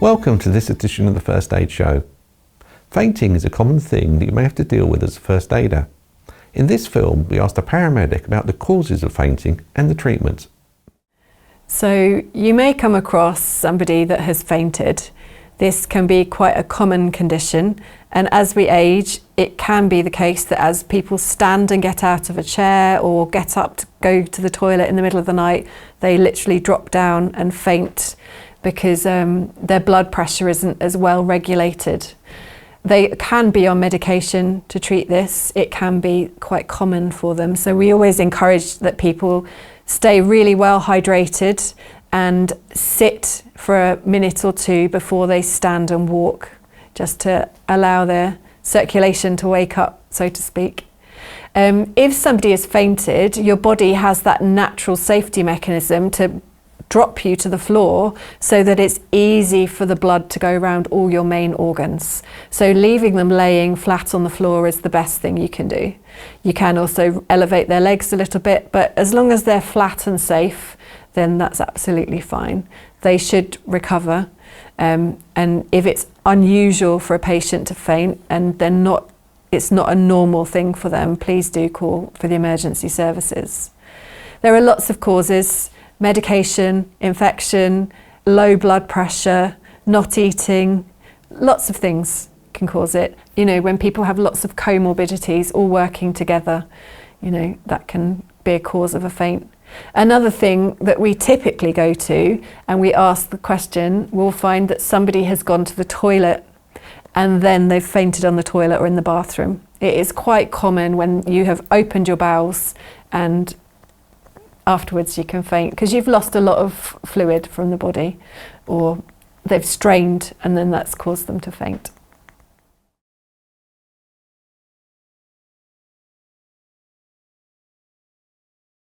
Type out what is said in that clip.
Welcome to this edition of the First Aid Show. Fainting is a common thing that you may have to deal with as a first aider. In this film, we asked a paramedic about the causes of fainting and the treatment. So you may come across somebody that has fainted. This can be quite a common condition, and as we age, it can be the case that as people stand and get out of a chair or get up to go to the toilet in the middle of the night, they literally drop down and faint because their blood pressure isn't as well regulated. They can be on medication to treat this. It can be quite common for them. So we always encourage that people stay really well hydrated and sit for a minute or two before they stand and walk, just to allow their circulation to wake up, so to speak. If somebody has fainted, your body has that natural safety mechanism to drop you to the floor so that it's easy for the blood to go around all your main organs. So leaving them laying flat on the floor is the best thing you can do. You can also elevate their legs a little bit, but as long as they're flat and safe, then that's absolutely fine. They should recover. And if it's unusual for a patient to faint and it's not a normal thing for them, please do call for the emergency services. There are lots of causes: medication, infection, low blood pressure, not eating, lots of things can cause it. You know, when people have lots of comorbidities all working together, you know, that can be a cause of a faint. Another thing that we typically go to, and we ask the question, we'll find that somebody has gone to the toilet and then they've fainted on the toilet or in the bathroom. It is quite common when you have opened your bowels and afterwards you can faint because you've lost a lot of fluid from the body, or they've strained and then that's caused them to faint.